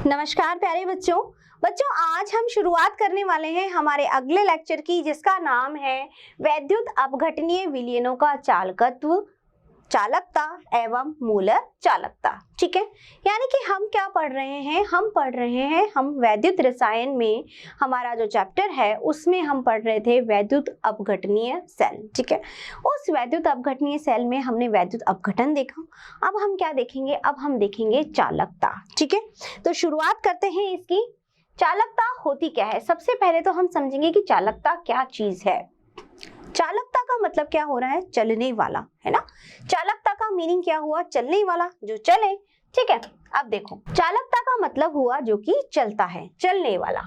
नमस्कार प्यारे बच्चों। आज हम शुरुआत करने वाले हैं हमारे अगले लेक्चर की, जिसका नाम है वैद्युत अपघटनीय विलयनों का चालकत्व, चालकता एवं मूलर चालकता। ठीक है, यानी कि हम क्या पढ़ रहे हैं? हम वैद्युत रसायन में हमारा जो चैप्टर है उसमें हम पढ़ रहे थे वैद्युत अपघटनीय सेल। ठीक है, उस वैद्युत अपघटनीय सेल में हमने वैद्युत अपघटन देखा। अब हम क्या देखेंगे? अब हम देखेंगे चालकता। ठीक है, तो शुरुआत करते हैं इसकी। चालकता होती क्या है? सबसे पहले तो हम समझेंगे कि चालकता क्या चीज है। चालकता का मतलब क्या हो रहा है? चलने वाला, है ना। चालकता का मीनिंग क्या हुआ? चलने वाला, जो चले। ठीक है, अब देखो, चालकता का मतलब हुआ जो कि चलता है, चलने वाला।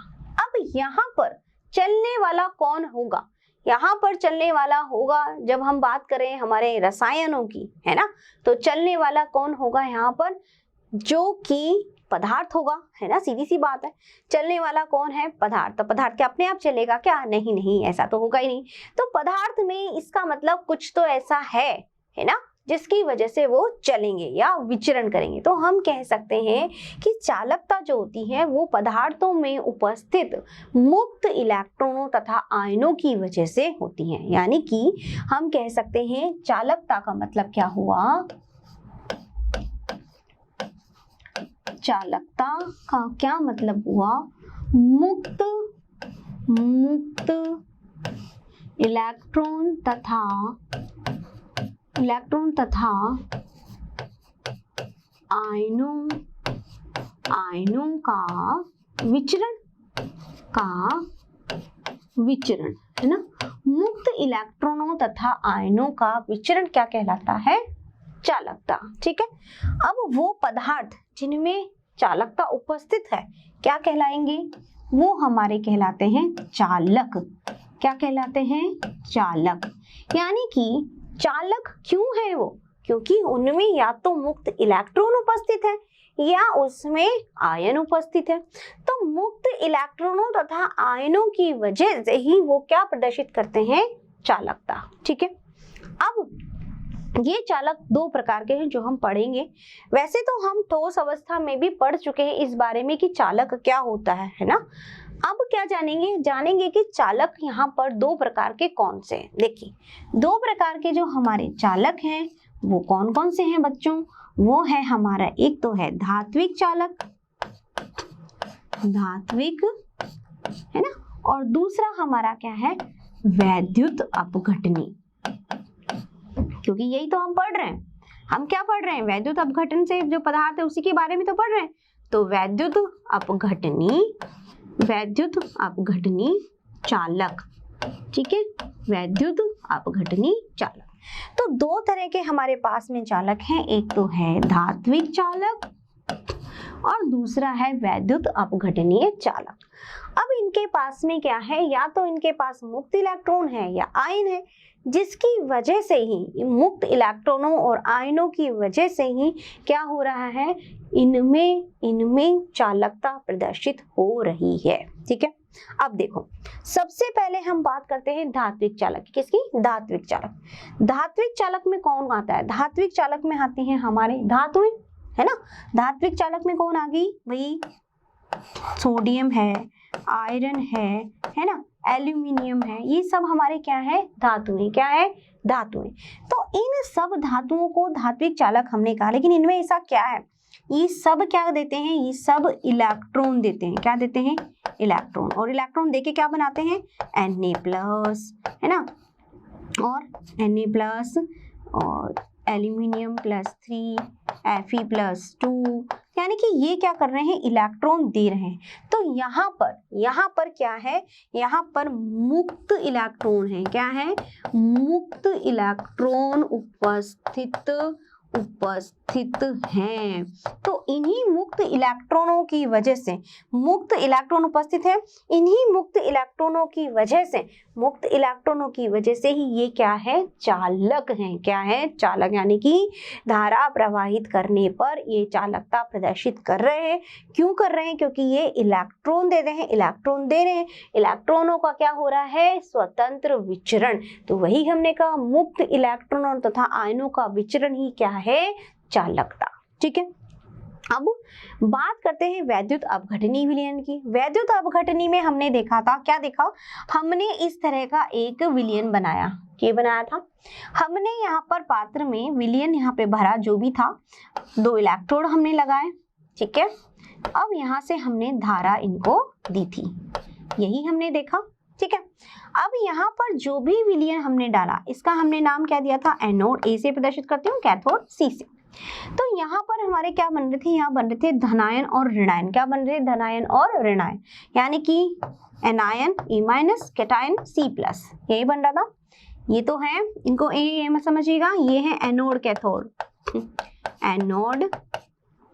अब यहाँ पर चलने वाला कौन होगा? यहाँ पर चलने वाला होगा, जब हम बात करें हमारे रसायनों की, है ना, तो चलने वाला कौन होगा यहाँ पर? जो कि पदार्थ होगा, है ना, सीधी सी बात है। चलने वाला कौन है? पदार्थ। तो पदार्थ क्या अपने आप चलेगा क्या? नहीं नहीं, ऐसा तो होगा ही नहीं। तो पदार्थ में इसका मतलब कुछ तो ऐसा है ना, जिसकी वजह से वो चलेंगे या विचरण करेंगे। तो हम कह सकते हैं कि चालकता जो होती है वो पदार्थों में उपस्थित मुक्त इलेक्ट्रॉनों तथा आयनों की वजह से होती है। यानी कि हम कह सकते हैं चालकता का मतलब क्या हुआ? चालकता का क्या मतलब हुआ? मुक्त इलेक्ट्रॉन तथा आयनों का विचरण, है ना। मुक्त इलेक्ट्रॉनों तथा आयनों का विचरण क्या कहलाता है? चालकता। ठीक है, अब वो पदार्थ जिनमें चालकता उपस्थित है क्या कहलाएंगे? वो हमारे कहलाते हैं चालक। क्या कहलाते हैं? चालक। यानी कि चालक क्यों है वो? क्योंकि उनमें या तो मुक्त इलेक्ट्रॉन उपस्थित है या उसमें आयन उपस्थित है। तो मुक्त इलेक्ट्रॉनों तथा आयनों की वजह से ही वो क्या प्रदर्शित करते हैं? चालकता। ठीक है, अब ये चालक दो प्रकार के हैं जो हम पढ़ेंगे। वैसे तो हम ठोस अवस्था में भी पढ़ चुके हैं इस बारे में कि चालक क्या होता है ना। अब क्या जानेंगे कि चालक यहाँ पर दो प्रकार के कौन से हैं। देखिए, दो प्रकार के जो हमारे चालक हैं वो कौन कौन से हैं बच्चों? वो है हमारा, एक तो है धात्विक चालक, धात्विक, है ना, और दूसरा हमारा क्या है? वैद्युत अपघटनी। क्योंकि यही तो हम पढ़ रहे हैं। हम क्या पढ़ रहे हैं? वैद्युत अपघटन से जो पदार्थ है उसी के बारे में तो पढ़ रहे हैं। तो वैद्युत अपघटनी चालक। ठीक है, वैद्युत अपघटनी चालक। तो दो तरह के हमारे पास में चालक हैं, एक तो है धात्विक चालक और दूसरा है वैद्युत अपघटनीय चालक। अब इनके पास में क्या है? या तो इनके पास मुक्त इलेक्ट्रॉन है या आयन है, जिसकी वजह से ही मुक्त इलेक्ट्रॉनों और आयनों की वजह से ही क्या हो रहा है? इनमें चालकता प्रदर्शित हो रही है। ठीक है, अब देखो, सबसे पहले हम बात करते हैं धात्विक चालक की। किसकी? धात्विक चालक। धात्विक चालक में कौन आता है? धात्विक चालक में आती हैं हमारे धातुएं, है ना। धात्विक चालक में कौन आ गई भाई? सोडियम है, आयरन है ना, एल्यूमिनियम है। ये सब हमारे क्या है? धातुएं। क्या है? धातुएं। तो इन सब धातुओं को धात्विक चालक हमने कहा, लेकिन इनमें ऐसा क्या है? ये सब क्या देते हैं? ये सब इलेक्ट्रॉन देते हैं। क्या देते हैं? इलेक्ट्रॉन। और इलेक्ट्रॉन देके क्या बनाते हैं? Na+, है ना, और Na+ और एल्यूमिनियम +3 Fe+2, यानी कि ये क्या कर रहे हैं? इलेक्ट्रॉन दे रहे हैं। तो यहाँ पर क्या है? यहाँ पर मुक्त इलेक्ट्रॉन है। क्या है? मुक्त इलेक्ट्रॉन उपस्थित हैं। तो इन्हीं मुक्त इलेक्ट्रॉनों की वजह से, मुक्त इलेक्ट्रॉन उपस्थित है, इन्हीं मुक्त इलेक्ट्रॉनों की वजह से ही ये क्या है? चालक हैं। क्या है? चालक। यानी कि धारा प्रवाहित करने पर ये चालकता प्रदर्शित कर रहे हैं। क्यों कर रहे हैं? क्योंकि ये इलेक्ट्रॉन दे रहे हैं। इलेक्ट्रॉनों का क्या हो रहा है? स्वतंत्र विचरण। तो वही हमने कहा, मुक्त इलेक्ट्रॉनों तथा आयनों का विचरण ही क्या है? चालकता। ठीक है, अब बात करते हैं वैद्युत अपघटनीय विलयन की। वैद्युत अपघटनी में हमने देखा था, क्या देखा, हमने इस तरह का एक विलयन बनाया। क्या बनाया था हमने? यहाँ पर पात्र में विलयन यहाँ पे भरा जो भी था, 2 इलेक्ट्रोड हमने लगाए, ठीक है। अब यहाँ से हमने धारा इनको दी थी, यही हमने देखा, ठीक है। अब यहाँ पर जो भी विलयन हमने डाला इसका हमने नाम क्या दिया था? एनोड ए से प्रदर्शित करती हूँ, कैथोड सी से। तो यहाँ पर हमारे क्या बन रहे थे? यहाँ बन रहे थे धनायन और ऋणायन। क्या बन रहे? धनायन और ऋणायन, यानी कि anion E minus, cation C plus, यही बन रहा था। ये तो है, इनको ए में समझिएगा, ये है एनोड कैथोड, एनोड,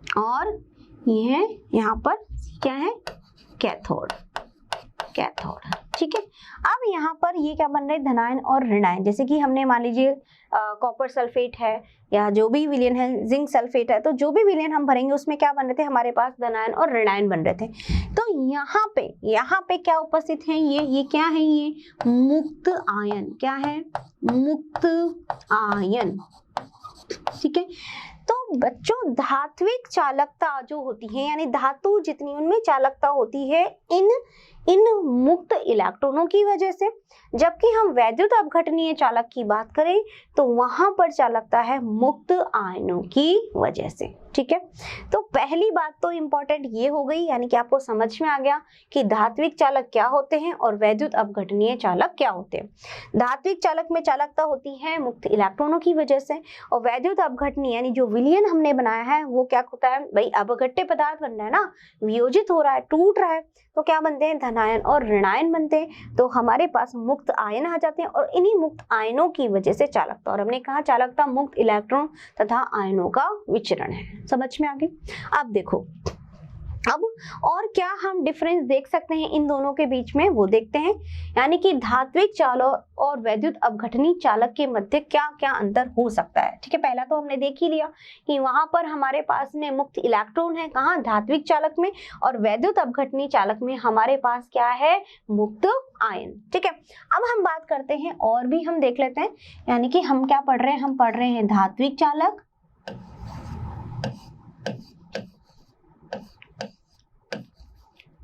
और ये है यहाँ पर क्या है? कैथोड, कैथोड, ठीक है। अब यहाँ पर ये क्या बन रहे हैं? धनायन और ऋणायन। जैसे कि हमने मान लीजिए कॉपर सल्फेट है या जो भी विलयन है, जिंक सल्फेट है, तो जो भी विलयन हम भरेंगे उसमें क्या बन रहे थे? हमारे पास धनायन और ऋणायन बन रहे थे। तो यहाँ पे क्या उपस्थित है? ये क्या है? ये मुक्त आयन। क्या है? मुक्त आयन, ठीक है। तो बच्चों धात्विक चालकता जो होती है, यानी धातु जितनी उनमें चालकता होती है इन मुक्त इलेक्ट्रॉनों की वजह से, जबकि हम वैद्युत अपघटनीय चालक की बात करें तो वहां पर चालकता है मुक्त आयनों की वजह से, ठीक है। तो पहली बात तो इंपॉर्टेंट ये हो गई, यानी कि आपको समझ में आ गया कि धात्विक चालक क्या होते हैं और वैद्युत अपघटनीय चालक क्या होते हैं। धात्विक चालक में चालकता होती है मुक्त इलेक्ट्रॉनों की वजह से, और वैद्युत अपघटनीय यानी जो विलयन हमने बनाया है वो क्या होता है? भाई अपघट्य पदार्थ बन रहा है ना, वियोजित हो रहा है, टूट रहा है, तो क्या बनते हैं? धनायन और ऋणायन बनते हैं। तो हमारे पास मुक्त आयन आ जाते हैं और इन्हीं मुक्त आयनों की वजह से चालकता, और हमने कहा चालकता मुक्त इलेक्ट्रॉन तथा आयनों का विचरण है। समझ में आ गई? अब देखो, अब और क्या हम डिफरेंस देख सकते हैं इन दोनों के बीच में, वो देखते हैं। यानी कि धात्विक चालक और वैद्युत अपघटनीय चालक के मध्य क्या क्या अंतर हो सकता है, ठीक है। पहला तो हमने देख ही लिया कि वहां पर हमारे पास में मुक्त इलेक्ट्रॉन है, कहाँ? धात्विक चालक में, और वैद्युत अपघटनीय चालक में हमारे पास क्या है? मुक्त आयन, ठीक है। अब हम बात करते हैं और भी हम देख लेते हैं, यानी कि हम क्या पढ़ रहे हैं? हम पढ़ रहे हैं धात्विक चालक,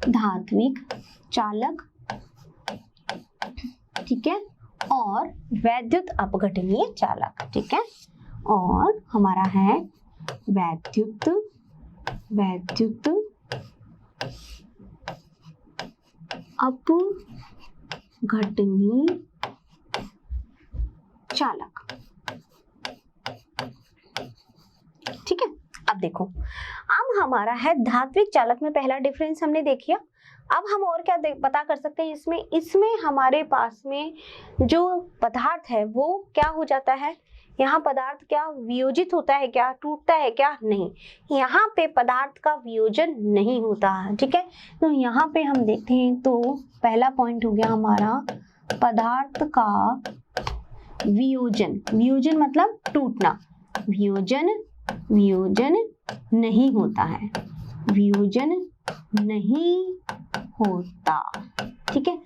धात्विक चालक, ठीक है, और वैद्युत अपघटनीय चालक, ठीक है। और हमारा है वैद्युत अपघटनीय चालक, ठीक है। अब देखो, अब हमारा है धात्विक चालक में पहला डिफरेंस हमने देखिया। अब हम और क्या पता कर सकते हैं इसमें हमारे पास में जो पदार्थ है वो क्या हो जाता है? यहाँ पदार्थ क्या वियोजित होता है? क्या टूटता है? क्या नहीं, यहाँ पे पदार्थ का वियोजन नहीं होता है, ठीक है। तो यहाँ पे हम देखते हैं तो पहला पॉइंट हो गया हमारा पदार्थ का वियोजन। वियोजन मतलब टूटना, वियोजन नहीं होता है, वियोजन नहीं होता, ठीक है।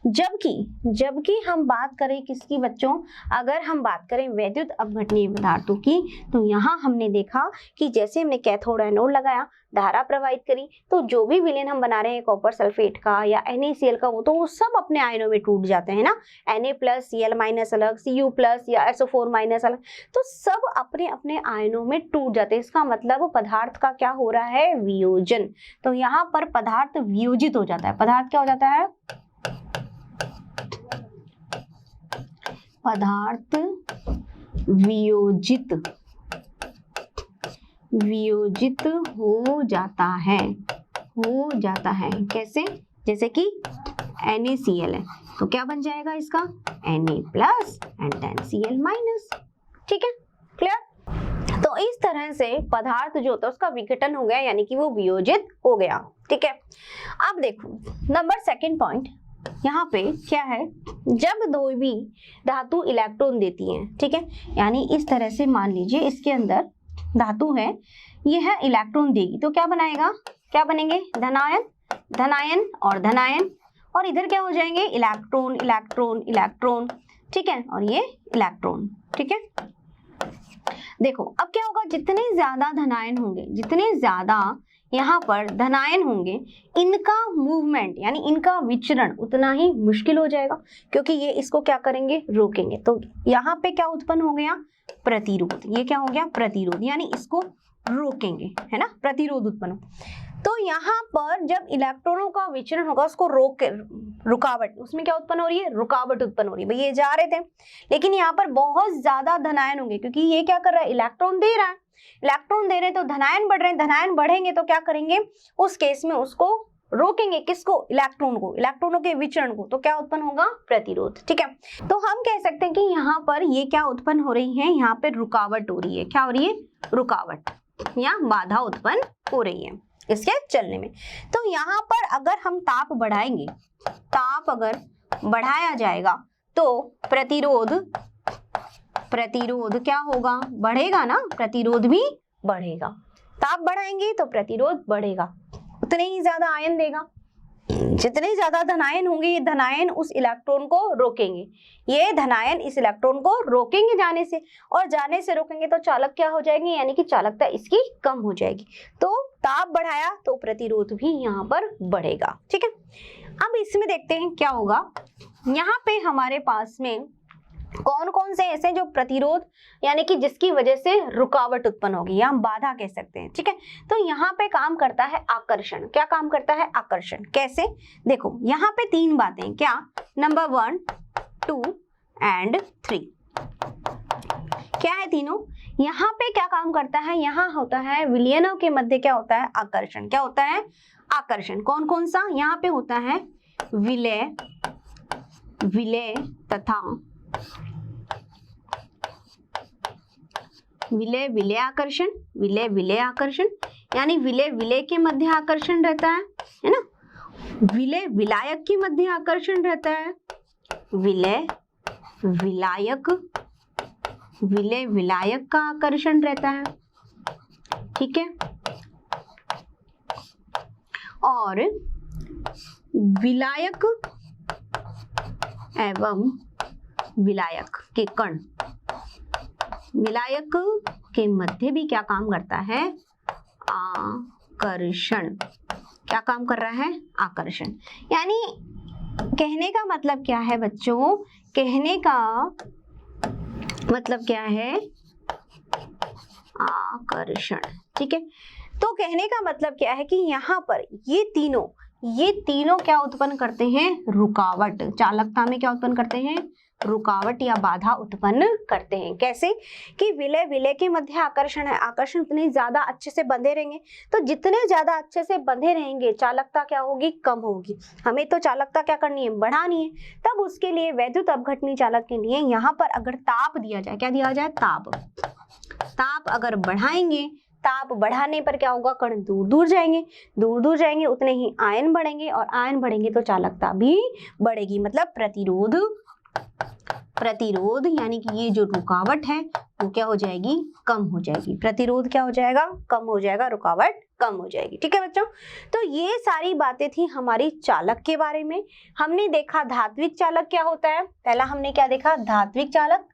जबकि हम बात करें किसकी बच्चों? अगर हम बात करें वैद्युत अपघटनीय पदार्थों की, तो यहाँ हमने देखा कि जैसे हमने कैथोड एनोड लगाया, धारा प्रवाहित करी, तो जो भी विलयन हम बना रहे हैं कॉपर सल्फेट का या NaCl का, वो सब अपने आयनों में टूट जाते हैं ना। Na प्लस Cl माइनस अलग, Cu प्लस या SO4 माइनस अलग, तो सब अपने अपने आयनों में टूट जाते हैं। इसका मतलब पदार्थ का क्या हो रहा है? वियोजन। तो यहाँ पर पदार्थ वियोजित हो जाता है। पदार्थ क्या हो जाता है? पदार्थ वियोजित हो जाता है। कैसे? जैसे कि NaCl है तो क्या बन जाएगा इसका? Na plus and then Cl minus, ठीक है, क्लियर। तो इस तरह से पदार्थ जो होता है उसका विघटन हो गया, यानी कि वो वियोजित हो गया, ठीक है। अब देखो नंबर सेकंड पॉइंट, यहाँ पे क्या है? जब दो भी धातु इलेक्ट्रॉन देती हैं, ठीक है, यानी इस तरह से मान लीजिए इसके अंदर धातु है, यह है इलेक्ट्रॉन देगी, तो क्या बनाएगा? क्या बनेंगे? धनायन और धनायन, और इधर क्या हो जाएंगे? इलेक्ट्रॉन, ठीक है, और ये इलेक्ट्रॉन, ठीक है। देखो अब क्या होगा, जितने ज्यादा धनायन होंगे, जितने ज्यादा यहाँ पर धनायन होंगे, इनका मूवमेंट यानी इनका विचरण उतना ही मुश्किल हो जाएगा, क्योंकि ये इसको क्या करेंगे, रोकेंगे। तो यहाँ पे क्या उत्पन्न हो गया, प्रतिरोध। ये क्या हो गया, प्रतिरोध, यानी इसको रोकेंगे, है ना, प्रतिरोध उत्पन्न हो। तो यहाँ पर जब इलेक्ट्रॉनों का विचरण होगा, उसको रोक, रुकावट, उसमें क्या उत्पन्न हो रही है, रुकावट उत्पन्न हो रही है। भाई ये जा रहे थे, लेकिन यहाँ पर बहुत ज्यादा धनायन होंगे, क्योंकि ये क्या कर रहा है, इलेक्ट्रॉन दे रहा है, इलेक्ट्रॉन दे रहे हैं तो धनायन बढ़ रहे हैं, धनायन बढ़ेंगे तो क्या करेंगे, उस केस में उसको रोकेंगे, किसको, इलेक्ट्रॉन को, इलेक्ट्रॉनों के विचरण को। तो क्या उत्पन्न होगा, प्रतिरोध। ठीक है, तो हम कह सकते हैं कि यहाँ पर ये क्या उत्पन्न हो रही है, यहाँ पे रुकावट हो रही है। क्या हो रही है, रुकावट या बाधा उत्पन्न हो रही है इसके चलने में। तो यहाँ पर अगर हम ताप बढ़ाएंगे, ताप अगर बढ़ाया जाएगा तो प्रतिरोध, प्रतिरोध क्या होगा, बढ़ेगा ना, प्रतिरोध भी बढ़ेगा। ताप बढ़ाएंगे तो प्रतिरोध बढ़ेगा, उतने ही ज्यादा आयन देगा। जितने ज्यादा धनायन होंगे, ये धनायन उस इलेक्ट्रॉन को रोकेंगे, ये धनायन इस इलेक्ट्रॉन को रोकेंगे जाने से, और जाने से रोकेंगे तो चालक क्या हो जाएंगे, यानी कि चालकता इसकी कम हो जाएगी। तो ताप बढ़ाया तो प्रतिरोध भी यहाँ पर बढ़ेगा। ठीक है, अब इसमें देखते हैं क्या होगा। यहाँ पे हमारे पास में कौन कौन से ऐसे जो प्रतिरोध यानी कि जिसकी वजह से रुकावट उत्पन्न होगी या हम बाधा कह सकते हैं। ठीक है, तो यहाँ पे काम करता है आकर्षण। क्या काम करता है, आकर्षण। कैसे, देखो यहाँ पे तीन बातें, क्या, नंबर 1, 2 एंड 3। क्या है तीनों, यहाँ पे क्या काम करता है, यहाँ होता है विलयनों के मध्य क्या होता है, आकर्षण। क्या होता है, आकर्षण। कौन कौन सा, यहाँ पे होता है विलय, विलय तथा विलय विलय आकर्षण, विलय विलय आकर्षण, यानी विलय विलय के मध्य आकर्षण रहता है ना, विलय विलायक के मध्य आकर्षण रहता है, विलय विलायक, विलय विलायक का आकर्षण रहता है। ठीक है, और विलायक एवं विलायक के कण, विलायक के मध्य भी क्या काम करता है, आकर्षण। क्या काम कर रहा है, आकर्षण। यानी कहने का मतलब क्या है बच्चों, कहने का मतलब क्या है, आकर्षण। ठीक है, तो कहने का मतलब क्या है कि यहाँ पर ये तीनों क्या उत्पन्न करते हैं, रुकावट। चालकता में क्या उत्पन्न करते हैं, रुकावट या बाधा उत्पन्न करते हैं। कैसे कि विलय विलय के मध्य आकर्षण है, आकर्षण उतने ज्यादा अच्छे से बंधे रहेंगे, तो जितने ज्यादा अच्छे से बंधे रहेंगे चालकता क्या होगी, कम होगी। हमें तो चालकता क्या करनी है, बढ़ानी है। तब उसके लिए वैद्युत अपघटनी चालक के लिए यहाँ पर अगर ताप दिया जाए, क्या दिया जाए, ताप। ताप अगर बढ़ाएंगे, ताप बढ़ाने पर क्या होगा, कण दूर दूर जाएंगे, दूर दूर जाएंगे उतने ही आयन बढ़ेंगे, और आयन बढ़ेंगे तो चालकता भी बढ़ेगी। मतलब प्रतिरोध, प्रतिरोध यानी कि ये जो रुकावट है वो क्या हो जाएगी, कम हो जाएगी। प्रतिरोध क्या हो जाएगा, कम हो जाएगा, रुकावट कम हो जाएगी। ठीक है बच्चों, तो ये सारी बातें थी हमारी चालक के बारे में। हमने देखा धात्विक चालक क्या होता है, पहला हमने क्या देखा, धात्विक चालक।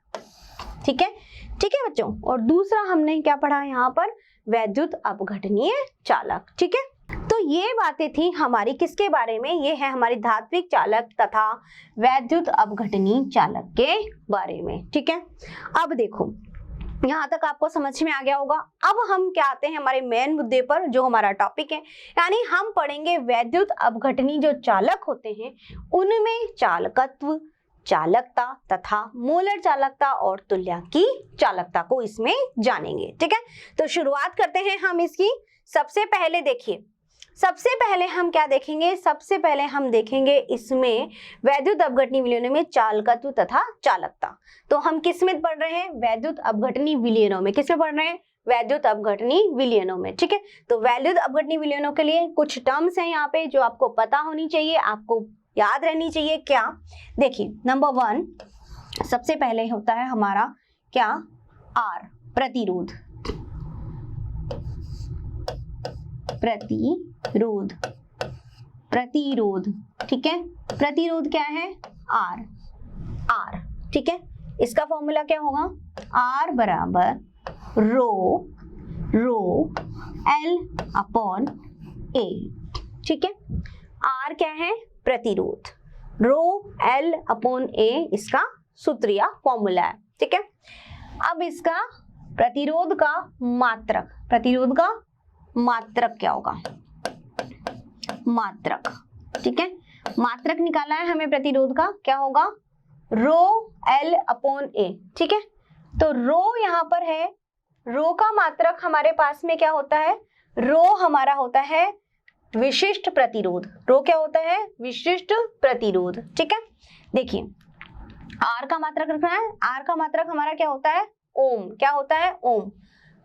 ठीक है, ठीक है बच्चों, और दूसरा हमने क्या पढ़ा यहाँ पर, वैद्युत अपघटनीय चालक। ठीक है, तो ये बातें थी हमारी किसके बारे में, ये है हमारी धात्विक चालक तथा वैद्युत अपघटनीय चालक के बारे में। ठीक है, अब देखो यहाँ तक आपको समझ में आ गया होगा। अब हम क्या आते हैं हमारे मेन मुद्दे पर, जो हमारा टॉपिक है, यानी हम पढ़ेंगे वैद्युत अपघटनीय जो चालक होते हैं उनमें चालकत्व, चालकता तथा मोलर चालकता और तुल्यांक की चालकता को इसमें जानेंगे। ठीक है, तो शुरुआत करते हैं हम इसकी। सबसे पहले देखिए, सबसे पहले हम क्या देखेंगे, सबसे पहले हम देखेंगे इसमें वैद्युत अपघटनीय विलयनों में चालकत्व तथा चालकता। तो हम किस में पढ़ रहे हैं, वैद्युत अपघटनीय विलयनों में। किसमें पढ़ रहे हैं, वैद्युत अपघटनीय विलयनों में। ठीक है, तो वैद्युत अपघटनीय विलयनों के लिए कुछ टर्म्स हैं यहाँ पे जो आपको पता होनी चाहिए, आपको याद रहनी चाहिए। क्या, देखिए नंबर 1 सबसे पहले होता है हमारा क्या, आर, प्रतिरोध। प्रतिरोध, प्रतिरोध। ठीक है, प्रतिरोध क्या है, आर, आर। ठीक है, इसका फॉर्मूला क्या होगा, आर बराबर रो L अपॉन A, ठीक है। R क्या है? प्रतिरोध, रो L अपॉन A इसका सूत्र या फॉर्मूला है, ठीक है। अब इसका प्रतिरोध का मात्रक क्या होगा? मात्रक, ठीक है। मात्रक निकाला है हमें प्रतिरोध का, क्या होगा? रो L अपॉन A, ठीक है। तो रो यहाँ पर है, रो का मात्रक हमारे पास में क्या होता है? रो हमारा होता है विशिष्ट प्रतिरोध। रो क्या होता है? विशिष्ट प्रतिरोध, ठीक है। देखिए R का मात्रक रखना है, R का मात्रक हमारा क्या होता है? ओम। क्या होता है? ओम।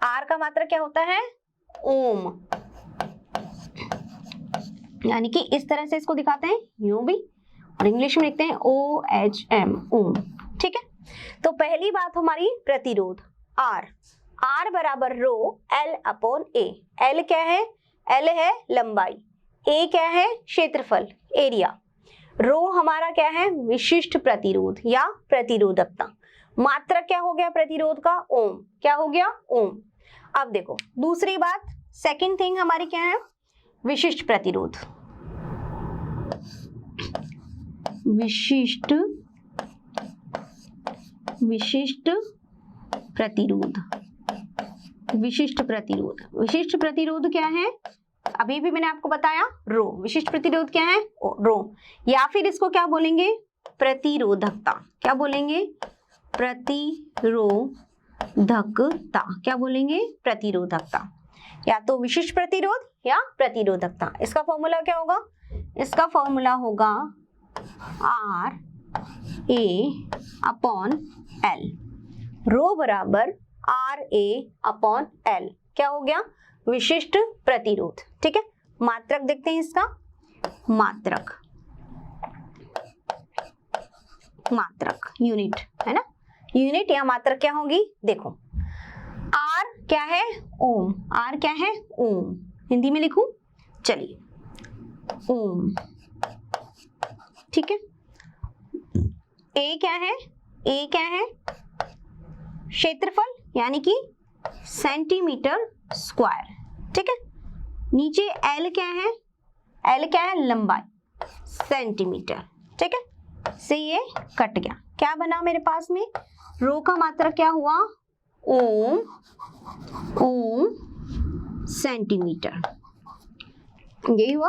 R का मात्रक क्या होता है? ओम। यानी कि इस तरह से इसको दिखाते हैं, यूं भी, और इंग्लिश में लिखते हैं OHM, ओम, ठीक है। तो पहली बात हमारी प्रतिरोध R बराबर रो L अपॉन A। L क्या है? L है लंबाई, A क्या है? क्षेत्रफल, एरिया। रो हमारा क्या है? विशिष्ट प्रतिरोध या प्रतिरोधकता। मात्रक क्या हो गया प्रतिरोध का? ओम। क्या हो गया? ओम। अब देखो दूसरी बात, सेकंड थिंग हमारी क्या है? विशिष्ट प्रतिरोध। विशिष्ट प्रतिरोध। विशिष्ट प्रतिरोध क्या है? अभी भी मैंने आपको बताया, रो। विशिष्ट प्रतिरोध क्या है? रो। या फिर इसको क्या बोलेंगे? प्रतिरोधकता। क्या बोलेंगे? प्रतिरोधकता। क्या बोलेंगे? प्रतिरोधकता। या तो विशिष्ट प्रतिरोध या प्रतिरोधकता। इसका फॉर्मूला क्या होगा? इसका फॉर्मूला होगा RA अपॉन L। रो बराबर RA अपॉन L। क्या हो गया? विशिष्ट प्रतिरोध, ठीक है। मात्रक देखते हैं इसका। मात्रक यूनिट है ना, यूनिट या मात्रक क्या होगी? देखो R क्या है? ओम। R क्या है? ओम। हिंदी में लिखूं? चलिए, ओम, ठीक है। A क्या है? A क्या है? क्षेत्रफल, यानी कि सेंटीमीटर स्क्वायर, ठीक है। नीचे L क्या है? L क्या है? लंबाई, सेंटीमीटर, ठीक है। से ये कट गया, क्या बना मेरे पास में? रो का मात्रक क्या हुआ? ओम सेंटीमीटर, यही हुआ,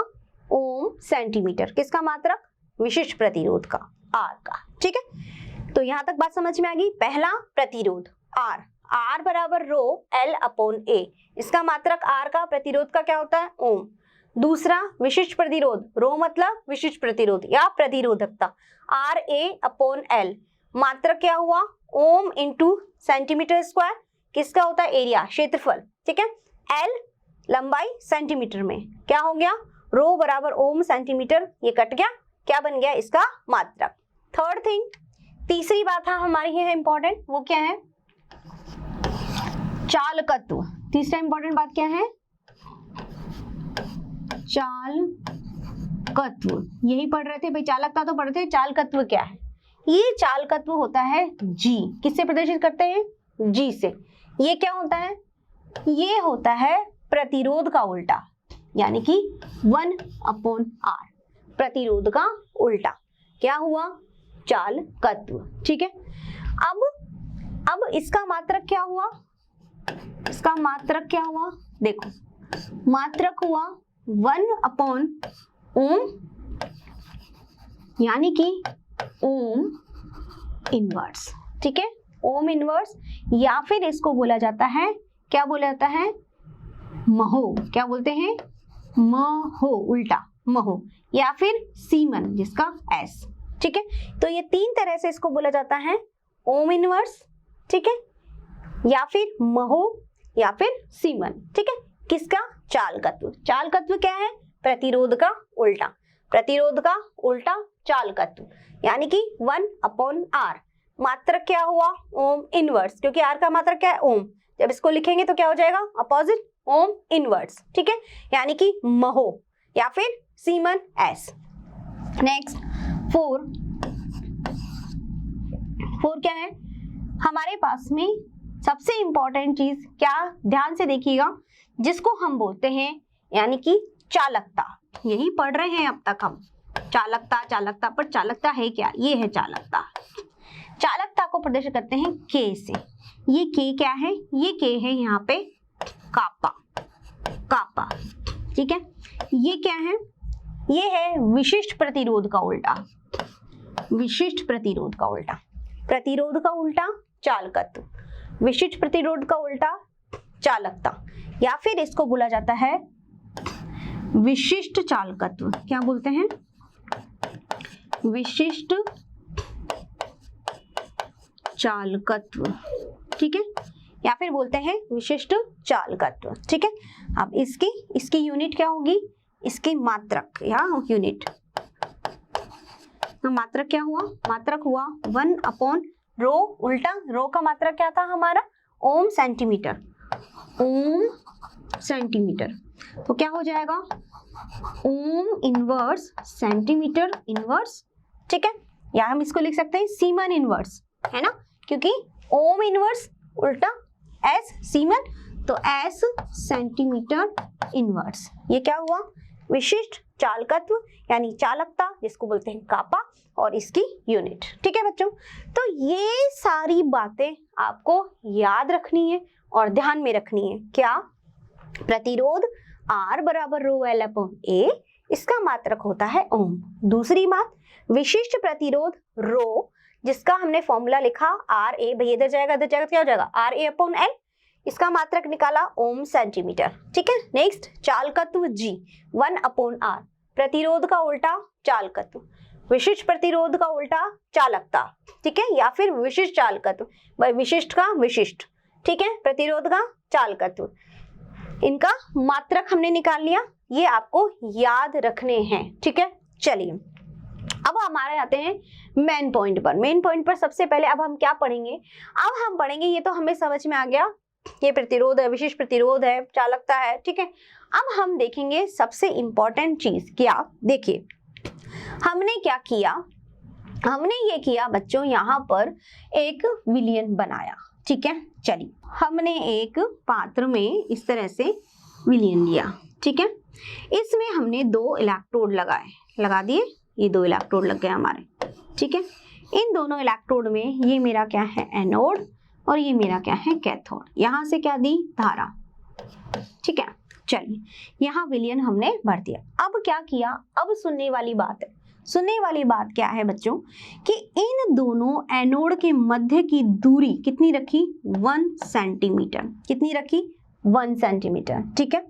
ओम सेंटीमीटर। किसका मात्रक? विशिष्ट प्रतिरोध का, R का, ठीक है। तो यहां तक बात समझ में आ गई। पहला प्रतिरोध R बराबर रो L अपॉन A। इसका मात्रक R का, प्रतिरोध का क्या होता है? ओम। दूसरा विशिष्ट प्रतिरोध, रो मतलब विशिष्ट प्रतिरोध या प्रतिरोधकता, RA अपॉन L। मात्रक क्या हुआ? Ohm into centimetre square. किसका होता है? एरिया, क्षेत्रफल, ठीक है। L लंबाई सेंटीमीटर में, क्या हो गया? रो बराबर ओम सेंटीमीटर, ये कट गया, क्या बन गया? इसका मात्रक। थर्ड थिंग, तीसरी बात हमारी है इंपॉर्टेंट, वो क्या है? चालकत्व। तीसरा इंपॉर्टेंट बात क्या है? चालकत्व। यही पढ़ रहे थे भाई, चालकता तो पढ़ते थे, चालकत्व क्या है? ये चालकत्व होता है G। किससे प्रदर्शित करते हैं? G से। ये क्या होता है? ये होता है प्रतिरोध का उल्टा, यानी कि 1/R। प्रतिरोध का उल्टा क्या हुआ? चालकत्व, ठीक है। अब इसका मात्रक क्या हुआ? इसका मात्रक क्या हुआ? देखो, मात्रक हुआ 1/ओम, यानी कि ओम इनवर्स, ठीक है। ओम इनवर्स, या फिर इसको बोला जाता है, क्या बोला जाता है? महो। क्या बोलते हैं? महो, उल्टा महो, या फिर सीमन जिसका S, ठीक है। तो ये तीन तरह से इसको बोला जाता है, ओम इनवर्स, ठीक है, या फिर महो, या फिर सीमन, ठीक है। किसका? चालकत्व। चालकत्व क्या है? प्रतिरोध का उल्टा। प्रतिरोध का उल्टा चालकत्व, यानी कि 1/R। मात्रक क्या हुआ? ओम इनवर्स, क्योंकि R का मात्रक क्या है? ओम। जब इसको लिखेंगे तो क्या हो जाएगा? अपोजिट, ओम इनवर्स, ठीक है, यानी कि महो या फिर सीमन S। नेक्स्ट, फोर क्या है? हमारे पास में सबसे इंपॉर्टेंट चीज क्या, ध्यान से देखिएगा, जिसको हम बोलते हैं यानी कि चालकता। यही पढ़ रहे हैं अब तक हम, चालकता चालकता, पर चालकता है क्या, ये है चालकता। चालकता को प्रदर्शित करते हैं के से। ये के क्या है, ये के है यहाँ पे कापा, कापा, ठीक है। ये क्या है, ये है विशिष्ट प्रतिरोध का उल्टा, विशिष्ट प्रतिरोध का उल्टा, प्रतिरोध का उल्टा चालकत्व, विशिष्ट प्रतिरोध का उल्टा चालकता, या फिर इसको बोला जाता है विशिष्ट चालकत्व। क्या बोलते हैं, विशिष्ट चालकत्व, ठीक है, या फिर बोलते हैं विशिष्ट चालकत्व, ठीक है। अब इसकी यूनिट क्या होगी, इसकी मात्रक या यूनिट, तो मात्रक क्या हुआ, मात्रक हुआ 1/रो, उल्टा रो का मात्रक क्या था हमारा, ओम सेंटीमीटर, ओम सेंटीमीटर, तो क्या हो जाएगा ओम इनवर्स सेंटीमीटर इनवर्स, ठीक है। या हम इसको लिख सकते हैं सीमन इनवर्स, है ना, क्योंकि ओम इनवर्स उल्टा एस सीमन, तो एस सेंटीमीटर इनवर्स। ये क्या हुआ, विशिष्ट चालकत्व यानी चालकता, जिसको बोलते हैं कापा, और इसकी यूनिट, ठीक है बच्चों। तो ये सारी बातें आपको याद रखनी है और ध्यान में रखनी है। क्या, प्रतिरोध R बराबर रो L अपॉन A, इसका मात्रक होता है ओम। दूसरी बात, विशिष्ट प्रतिरोध रो, जिसका हमने फॉर्मूला लिखा RA, भैया इधर जाएगा इधर जाएगा, क्या हो जाएगा RA अपॉन L, इसका मात्रक निकाला ओम सेंटीमीटर, ठीक है। नेक्स्ट, चालकत्व G 1/R, प्रतिरोध का उल्टा चालकत्व, विशिष्ट प्रतिरोध का उल्टा चालकता, ठीक है, या फिर विशिष्ट चालकत्व, विशिष्ट का विशिष्ट, ठीक है, प्रतिरोध का चालकत्व, इनका मात्रक हमने निकाल लिया। ये आपको याद रखने हैं, ठीक है। चलिए अब हमारे आते हैं मेन पॉइंट पर। मेन पॉइंट पर सबसे पहले अब हम क्या पढ़ेंगे, अब हम पढ़ेंगे, ये तो हमें समझ में आ गया, ये प्रतिरोध है, विशिष्ट प्रतिरोध है, चालकता है, ठीक है। अब हम देखेंगे सबसे इंपॉर्टेंट चीज क्या, देखिए हमने क्या किया, हमने ये किया बच्चों, यहाँ पर एक विलयन बनाया, ठीक है। चलिए हमने एक पात्र में इस तरह से विलयन लिया, ठीक है। इसमें हमने 2 इलेक्ट्रोड लगाए, लगा दिए, ये 2 इलेक्ट्रोड लग गए हमारे, ठीक है। इन दोनों इलेक्ट्रोड में ये मेरा क्या है एनोड और ये मेरा क्या है कैथोड, यहाँ से क्या दी धारा, ठीक है। चलिए यहाँ विलयन हमने भर दिया। अब क्या किया, अब सुनने वाली बात है, सुनने वाली बात क्या है बच्चों कि इन दोनों एनोड के मध्य की दूरी कितनी रखी, 1 सेंटीमीटर, कितनी रखी 1 सेंटीमीटर, ठीक है।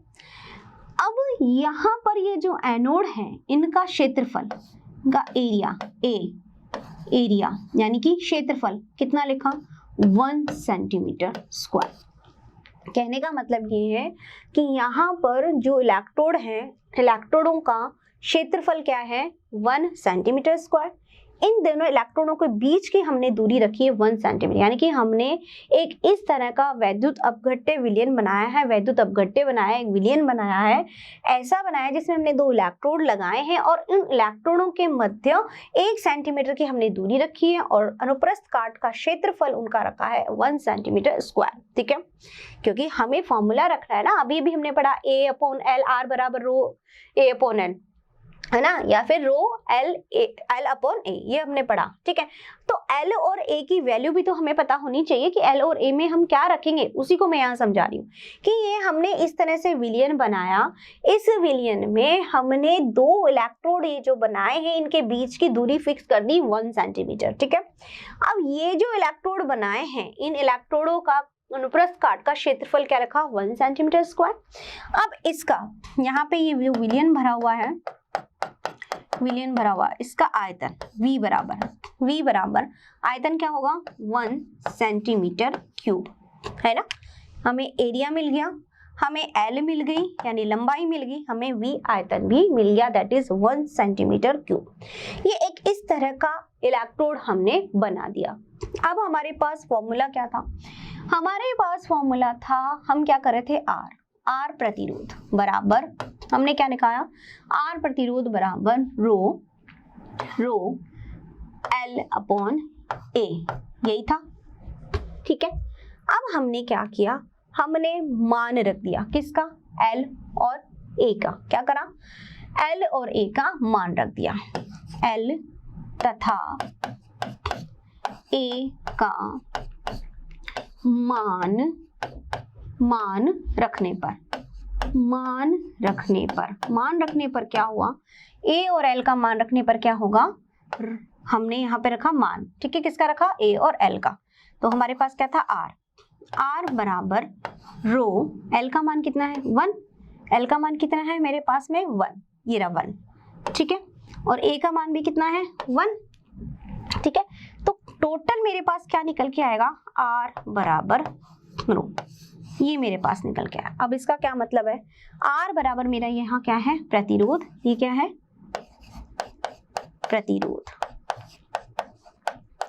अब यहाँ पर ये जो एनोड है इनका क्षेत्रफल, इनका एरिया, एरिया यानी कि क्षेत्रफल कितना लिखा 1 सेंटीमीटर स्क्वायर। कहने का मतलब ये है कि यहाँ पर जो इलेक्ट्रोड है, इलेक्ट्रोडों का क्षेत्रफल क्या है 1 सेंटीमीटर स्क्वायर। इन दोनों इलेक्ट्रॉनों के बीच की हमने दूरी रखी है 1 सेंटीमीटर, यानी कि हमने एक इस तरह का वैद्युत अपघट्य विलयन बनाया है, वैद्युत अपघट्य बनाया है, एक विलयन बनाया है, ऐसा बनाया है जिसमें हमने 2 इलेक्ट्रोड लगाए हैं और इन इलेक्ट्रोडों के मध्य 1 सेंटीमीटर की हमने दूरी रखी है और अनुप्रस्थ काट का क्षेत्रफल उनका रखा है 1 सेंटीमीटर स्क्वायर, ठीक है। क्योंकि हमें फॉर्मूला रखना है ना, अभी भी हमने पढ़ा A/L, R बराबर रो A/N, है ना, या फिर रो L/A, ये हमने पढ़ा, ठीक है। तो L और A की वैल्यू भी तो हमें पता होनी चाहिए कि L और A में हम क्या रखेंगे, उसी को मैं यहाँ समझा रही हूँ कि ये हमने इस तरह से विलयन बनाया। इस विलयन में हमने 2 इलेक्ट्रोड ये जो बनाए हैं इनके बीच की दूरी फिक्स कर दी 1 सेंटीमीटर, ठीक है। अब ये जो इलेक्ट्रोड बनाए हैं इन इलेक्ट्रोडों का अनुप्रस्थ काट का क्षेत्रफल क्या रखा 1 सेंटीमीटर स्क्वायर। अब इसका यहाँ पे ये जो विलयन भरा हुआ है, विलयन भरा हुआ, इसका आयतन V बराबर आयतन क्या होगा 1 सेंटीमीटर क्यूब, है ना। हमें एरिया मिल गया, हमें L मिल गई यानी लंबाई मिल गई, हमें V आयतन भी मिल गया, दैट इज 1 सेंटीमीटर क्यूब। ये एक इस तरह का इलेक्ट्रोड हमने बना दिया। अब हमारे पास फॉर्मूला क्या था, हमारे पास फॉर्मूला था, हम क्या कर रहे थे R प्रतिरोध बराबर, हमने क्या निकाला R प्रतिरोध बराबर रो L/A, यही था, ठीक है। अब हमने क्या किया, हमने मान रख दिया किसका, L और A का। क्या करा, L और A का मान रख दिया। L तथा A का मान रखने पर क्या हुआ, A और L का मान रखने पर क्या होगा, हमने यहाँ पे रखा मान, ठीक है, किसका रखा, A और L का। तो हमारे पास क्या था, R बराबर रो, L का मान कितना है 1, L का मान कितना है मेरे पास में 1, ये रहा 1, ठीक है, और A का मान भी कितना है 1, ठीक है। तो टोटल मेरे पास क्या निकल के आएगा, R बराबर रो, ये मेरे पास निकल के आया। अब इसका क्या मतलब है, R बराबर मेरा यहाँ क्या है, प्रतिरोध, ये क्या है, प्रतिरोध,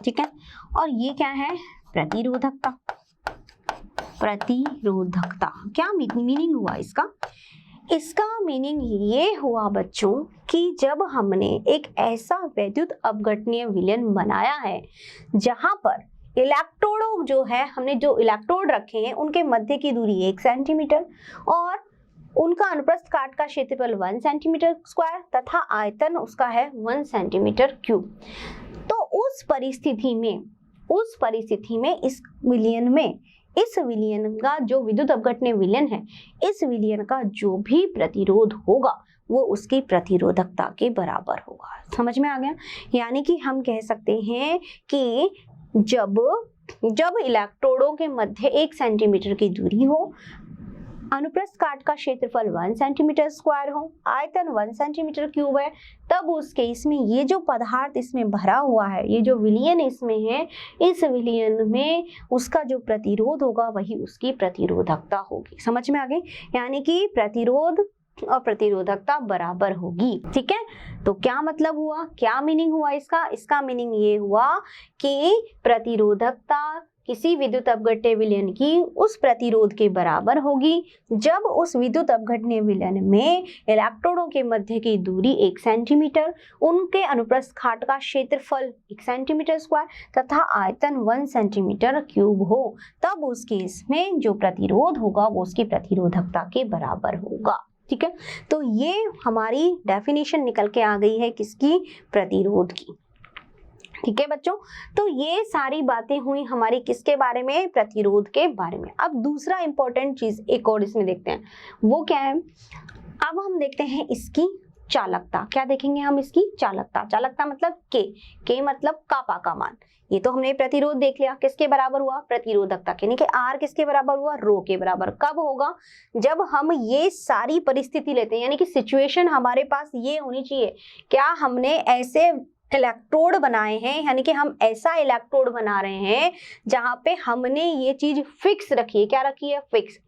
ठीक है, और ये क्या है, प्रतिरोधकता। क्या मीनिंग हुआ इसका, इसका मीनिंग ये हुआ बच्चों कि जब हमने एक ऐसा वैद्युत अपघटनीय विलयन बनाया है जहां पर इलेक्ट्रोड जो है, हमने जो इलेक्ट्रोड रखे हैं उनके मध्य की दूरी 1 सेंटीमीटर और उनका अनुप्रस्थ काट का क्षेत्रफल 1 सेंटीमीटर स्क्वायर तथा आयतन उसका है 1 सेंटीमीटर क्यूब। तो उस परिस्थिति में इस विलयन का जो विद्युत अपघटनीय विलयन है, इस विलयन का जो भी प्रतिरोध होगा वो उसकी प्रतिरोधकता के बराबर होगा। समझ में आ गया, यानी कि हम कह सकते हैं कि जब इलेक्ट्रोडों के मध्य 1 सेंटीमीटर की दूरी हो, अनुप्रस्थ काट का क्षेत्रफल 1 सेंटीमीटर स्क्वायर हो, आयतन 1 सेंटीमीटर क्यूब है, तब उस केस में ये जो पदार्थ इसमें भरा हुआ है, ये जो विलयन इसमें है, इस विलयन में उसका जो प्रतिरोध होगा वही उसकी प्रतिरोधकता होगी। समझ में आ गई, यानी कि प्रतिरोध और प्रतिरोधकता बराबर होगी, ठीक है। तो क्या मतलब हुआ, क्या मीनिंग हुआ इसका मीनिंग ये हुआ कि प्रतिरोधकता किसी विद्युत अपघटनीय विलयन की उस प्रतिरोध के बराबर होगी जब उस विद्युत अपघटनीय विलयन में इलेक्ट्रोडों के मध्य की दूरी 1 सेंटीमीटर, उनके अनुप्रस्थ काट का क्षेत्रफल 1 सेंटीमीटर स्क्वायर तथा आयतन 1 सेंटीमीटर क्यूब हो, तब उस केस में जो प्रतिरोध होगा वो उसकी प्रतिरोधकता के बराबर होगा, ठीक है। तो ये हमारी डेफिनेशन निकल के आ गई है किसकी, प्रतिरोध की, ठीक है बच्चों। तो ये सारी बातें हुई हमारी किसके बारे में, प्रतिरोध के बारे में। अब दूसरा इंपॉर्टेंट चीज एक और इसमें देखते हैं, वो क्या है, अब हम देखते हैं इसकी चालकता। क्या देखेंगे हम, इसकी चालकता मतलब के मतलब कापा का मान। ये तो हमने प्रतिरोध देख लिया, किसके बराबर हुआ, प्रतिरोधकता के, यानी कि R किसके बराबर हुआ, रो के बराबर। कब होगा, जब हम ये सारी परिस्थिति लेते हैं, यानी कि सिचुएशन हमारे पास ये होनी चाहिए, क्या हमने ऐसे इलेक्ट्रोड बनाए हैं, यानी कि हम ऐसा इलेक्ट्रोड बना रहे हैं जहां पे हमने ये चीज फिक्स रखी है, क्या रखी है, फिक्स।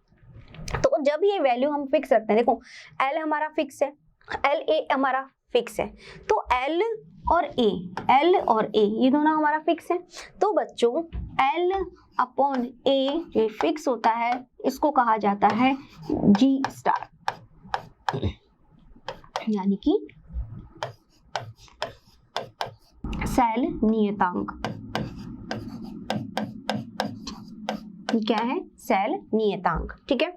तो जब ये वैल्यू हम फिक्स रखते हैं, देखो L हमारा फिक्स है, LA हमारा फिक्स है, तो L और A ये दोनों हमारा फिक्स है। तो बच्चों L/A जो फिक्स होता है इसको कहा जाता है G स्टार, यानी कि सेल नियतांक। क्या है, सेल नियतांक, ठीक है।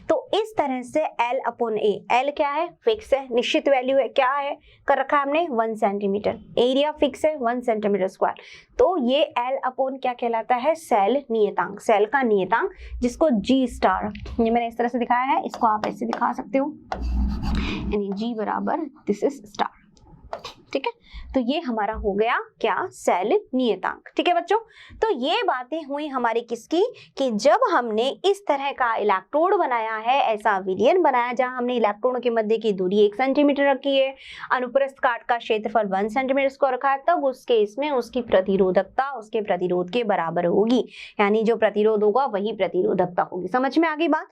तो इस तरह से L/A, L क्या है, फिक्स है, निश्चित वैल्यू है, क्या है कर रखा है हमने 1 सेंटीमीटर, एरिया फिक्स है 1 सेंटीमीटर स्क्वायर। तो ये L/ क्या कहलाता है, सेल नियतांक, सेल का नियतांक, जिसको G स्टार, ये मैंने इस तरह से दिखाया है, इसको आप ऐसे दिखा सकते हो, यानी G बराबर दिस इज स्टार, ठीक है। तो ये हमारा हो गया क्या, सेल नियतांक, ठीक है बच्चों। तो ये बातें हुई हमारी किसकी, कि जब हमने इस तरह का इलेक्ट्रोड बनाया है, ऐसा विलयन बनाया जहां हमने इलेक्ट्रोडों के मध्य की दूरी 1 सेंटीमीटर रखी है, अनुप्रस्थ काट का क्षेत्रफल 1 सेंटीमीटर को रखा है, तब उस केस में उसकी प्रतिरोधकता उसके प्रतिरोध के बराबर होगी, यानी जो प्रतिरोध होगा वही प्रतिरोधकता होगी। समझ में आ गई बात।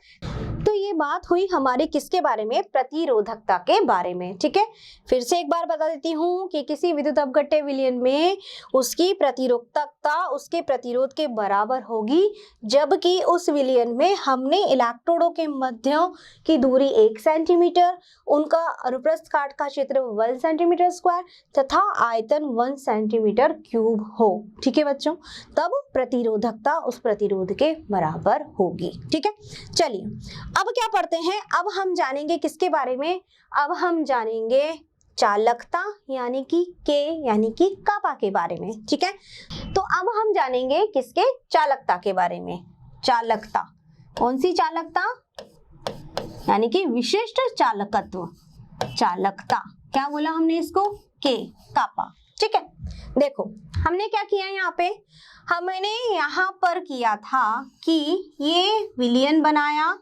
तो तो ये बात हुई हमारी किसके बारे में, प्रतिरोधकता के बारे में। ठीक है, फिर से एक बार बता देती हूँ कि किसी विद्युत अपघट्य विलयन में उसकी प्रतिरोधकता उसके प्रतिरोध के बराबर होगी, जबकि उस विलयन में हमने इलेक्ट्रोडों के मध्यों की दूरी 1 सेंटीमीटर, उनका अनुप्रस्थ काट का क्षेत्र 1 सेंटीमीटर स्क्वायर तथा आयतन 1 सेंटीमीटर क्यूब हो। ठीक है बच्चों, तब प्रतिरोधकता उस प्रतिरोध के बराबर होगी। ठीक है, चलिए अब क्या पढ़ते हैं, अब हम जानेंगे किसके बारे में, अब हम जानेंगे चालकता यानी कि के यानी कि कापा के बारे में। ठीक है, तो अब हम जानेंगे किसके, चालकता के बारे में। चालकता, कौन सी चालकता, यानी कि विशिष्ट चालकत्व। चालकता क्या बोला हमने इसको, के, कापा। ठीक है, देखो हमने क्या किया यहाँ पे, हमने यहाँ पर किया था कि ये विलयन बनाया,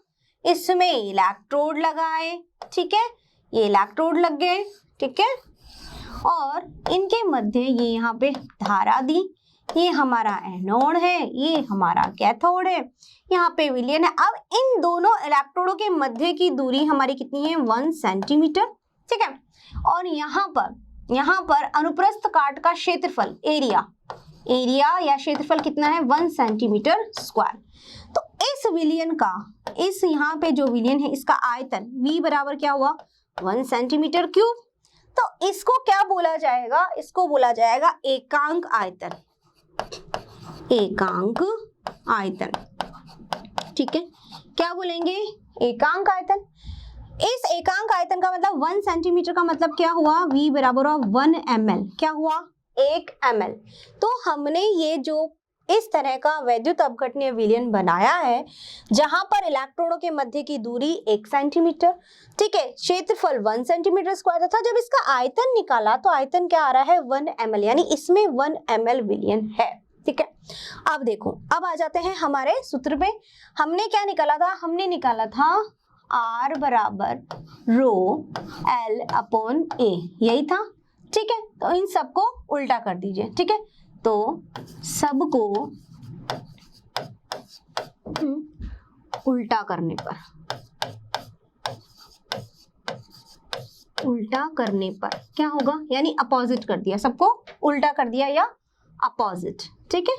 इसमें इलेक्ट्रोड लगाए। ठीक है, ये इलेक्ट्रोड लग गए। ठीक है, और इनके मध्य ये यहाँ पे धारा दी, ये हमारा एनोड है, ये हमारा कैथोड है, यहाँ पे विलयन है। अब इन दोनों इलेक्ट्रोडों के मध्य की दूरी हमारी कितनी है, 1 सेंटीमीटर। ठीक है, और यहाँ पर अनुप्रस्थ काट का क्षेत्रफल, एरिया या क्षेत्रफल कितना है, 1 सेंटीमीटर स्क्वायर। तो इस विलयन का, इस यहाँ पे जो विलयन है इसका आयतन V बराबर क्या हुआ, 1 सेंटीमीटर क्यूब। तो इसको क्या बोला जाएगा, इसको बोला जाएगा एकांक आयतन। एकांक आयतन, ठीक है, क्या बोलेंगे, एकांक आयतन। इस एकांक आयतन का मतलब 1 सेंटीमीटर का मतलब क्या हुआ, V बराबर हुआ 1 ml, क्या हुआ, 1 ml। तो हमने ये जो इस तरह का वैद्युत अपघटनीय विलयन बनाया है, जहां पर इलेक्ट्रोडों के मध्य की दूरी 1 सेंटीमीटर, ठीक है, क्षेत्रफल 1 सेंटीमीटर स्क्वायर था। जब इसका आयतन निकाला तो आयतन क्या आ रहा है, 1 ml, यानी इसमें 1 ml विलयन है। ठीक है, अब देखो, अब आ जाते हैं हमारे सूत्र पे। हमने क्या निकाला था, हमने निकाला था R बराबर रो L अपॉन A, यही था। ठीक है, तो इन सबको उल्टा कर दीजिए। ठीक है, तो सबको उल्टा करने पर क्या होगा, यानी अपोजिट कर दिया, सबको उल्टा कर दिया या अपोजिट। ठीक है,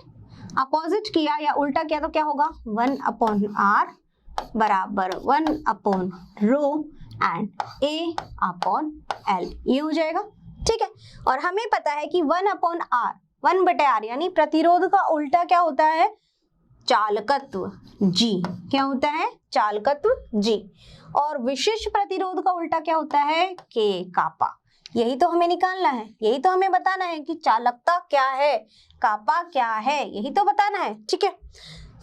अपोजिट किया या उल्टा किया तो क्या होगा, 1 अपॉन R बराबर 1 upon rho and A upon L, ये हो जाएगा। ठीक है, और हमें पता है कि 1 अपॉन R, 1/R, यानी प्रतिरोध का उल्टा क्या होता है, चालकत्व G, क्या होता है, चालकत्व G, और विशिष्ट प्रतिरोध का उल्टा क्या होता है, K, कापा। यही तो हमें निकालना है, यही तो हमें बताना है कि चालकता क्या है, कापा क्या है, यही तो बताना है। ठीक है,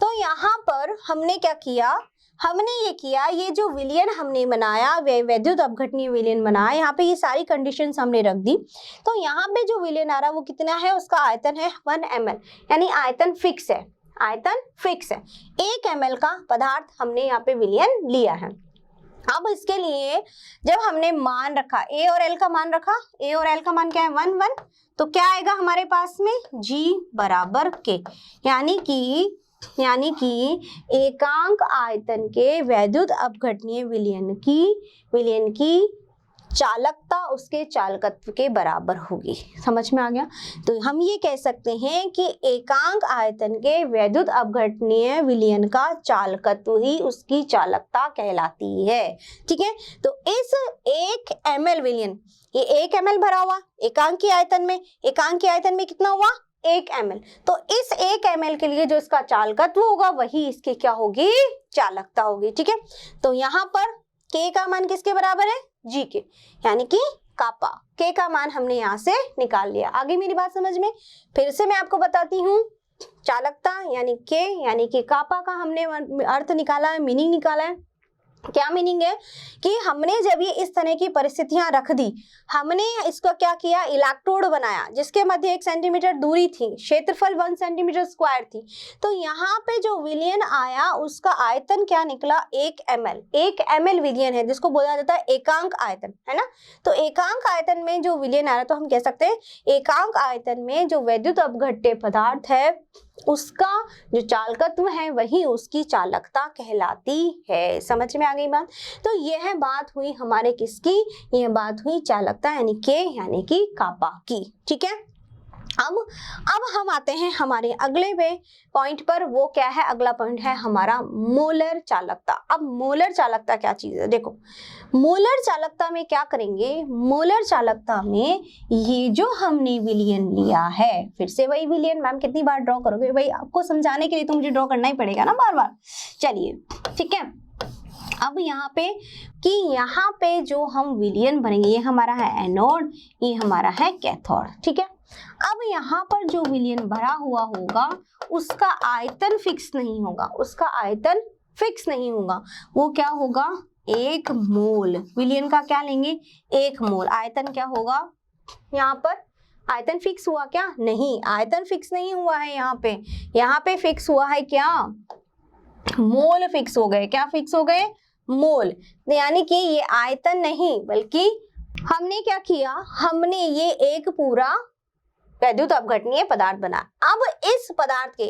तो यहाँ पर हमने क्या किया, हमने ये किया, ये जो विलयन हमने बनाया, वैद्युत अपघटनीय विलयन बनाया, यहाँ पे ये सारी कंडीशंस हमने रख दी। तो यहाँ पे जो विलयन आ रहा है वो कितना है, उसका आयतन है 1 ml, यानी आयतन फिक्स है, आयतन फिक्स है। 1 ml का पदार्थ हमने यहाँ पे विलयन लिया है। अब इसके लिए जब हमने मान रखा, A और L का मान रखा, A और L का मान क्या है, 1 1, तो क्या आएगा हमारे पास में, G बराबर K, यानी कि एकांक आयतन के वैद्युत अपघटनीय विलयन की चालकता उसके चालकत्व के बराबर होगी। समझ में आ गया? तो हम ये कह सकते हैं कि एकांक आयतन के वैद्युत अपघटनीय विलयन का चालकत्व ही उसकी चालकता कहलाती है। ठीक है, तो इस 1 ml विलयन, ये 1 ml भरा हुआ एकांक की आयतन में, एकांक की आयतन में कितना हुआ, 1 ml। तो इस 1 ml के लिए जो इसका चालकत्व होगा वही इसकी क्या होगी, चालकता होगी। ठीक है, तो यहाँ पर K का मान किसके बराबर है, G के, यानी कि कापा। K का मान हमने यहाँ से निकाल लिया। आगे मेरी बात समझ में? फिर से मैं आपको बताती हूँ, चालकता यानी K यानी कि कापा का हमने अर्थ निकाला है, मीनिंग निकाला है। क्या मीनिंग है कि हमने जब ये इस तरह की परिस्थितियां रख दी, हमने इसका क्या किया, इलेक्ट्रोड बनाया जिसके मध्य 1 सेंटीमीटर दूरी थी, क्षेत्रफल 1 सेंटीमीटर स्क्वायर थी। तो यहाँ पे जो विलयन आया उसका आयतन क्या निकला, 1 ml। 1 ml विलयन है जिसको बोला जाता है एकांक आयतन, है ना। तो एकांक आयतन में जो विलयन आ रहा है तो हम कह सकते हैं एकांक आयतन में जो वैद्युत अपघट्य पदार्थ है उसका जो चालकत्व है वही उसकी चालकता कहलाती है। समझ में आ गई बात? तो यह बात हुई हमारे किसकी? यह बात हुई चालकता यानी कि कापा की। ठीक है, अब हम आते हैं हमारे अगले पॉइंट पर। वो क्या है? अगला पॉइंट है हमारा मोलर चालकता। अब मोलर चालकता क्या चीज है? देखो, मोलर चालकता में क्या करेंगे? मोलर चालकता में ये जो हमने विलयन लिया है, फिर से वही विलयन, मैम कितनी बार ड्रॉ करोगे भाई? आपको समझाने के लिए तो मुझे ड्रॉ करना ही पड़ेगा ना बार बार। चलिए ठीक है, अब यहाँ पे जो हम विलयन भरेंगे, ये हमारा है एनोड, ये हमारा है कैथोड। ठीक है, अब यहाँ पर जो विलयन भरा हुआ होगा उसका आयतन फिक्स नहीं होगा, उसका आयतन फिक्स नहीं होगा। वो क्या होगा? 1 मोल। विलयन का क्या लेंगे? 1 मोल। आयतन क्या होगा? यहाँ पर आयतन फिक्स हुआ क्या? नहीं, आयतन फिक्स नहीं हुआ है। यहाँ पे फिक्स हुआ है क्या? मोल फिक्स हो गए। क्या फिक्स हो गए? मोल। यानी कि ये आयतन नहीं, बल्कि हमने क्या किया? हमने ये एक पूरा वैद्युत अपघटनीय पदार्थ बना। अब इस पदार्थ के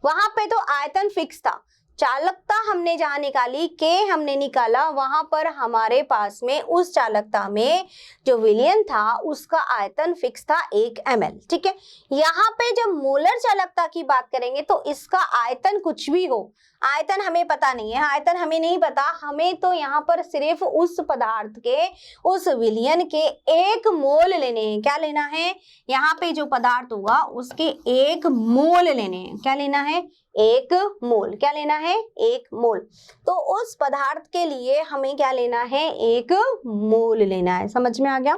वहां पे तो आयतन फिक्स था, चालकता हमने जहां निकाली, के हमने निकाला, वहां पर हमारे पास में उस चालकता में जो विलयन था उसका आयतन फिक्स था 1 ml। ठीक है, यहाँ पे जब मोलर चालकता की बात करेंगे तो इसका आयतन कुछ भी हो, आयतन हमें पता नहीं है, आयतन हमें नहीं पता, हमें तो यहाँ पर सिर्फ उस पदार्थ के, उस विलयन के 1 मोल लेने हैं। क्या लेना है? यहाँ पे जो पदार्थ होगा उसके 1 मोल लेने हैं। क्या लेना है? 1 मोल। क्या लेना है? 1 मोल। तो उस पदार्थ के लिए हमें क्या लेना है? 1 मोल लेना है। समझ में आ गया?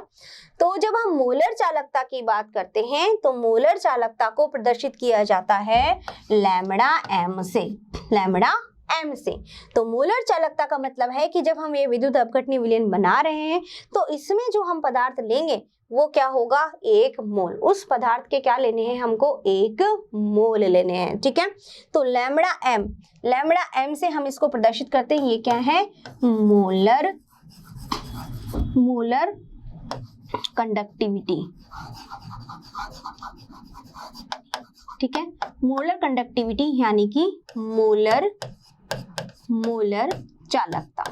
तो जब हम मोलर चालकता की बात करते हैं तो मोलर चालकता को प्रदर्शित किया जाता है लैम्बडा एम से। लैम्बडा एम से। तो मोलर चालकता का मतलब है कि जब हम ये विद्युत अपघटनीय विलयन बना रहे हैं तो इसमें जो हम पदार्थ लेंगे वो क्या होगा? 1 मोल। उस पदार्थ के क्या लेने हैं? हमको 1 मोल लेने हैं। ठीक है, तो लैम्बडा एम से हम इसको प्रदर्शित करते हैं। ये क्या है? Molar conductivity. ठीक है, मोलर कंडक्टिविटी यानी कि मोलर चालकता।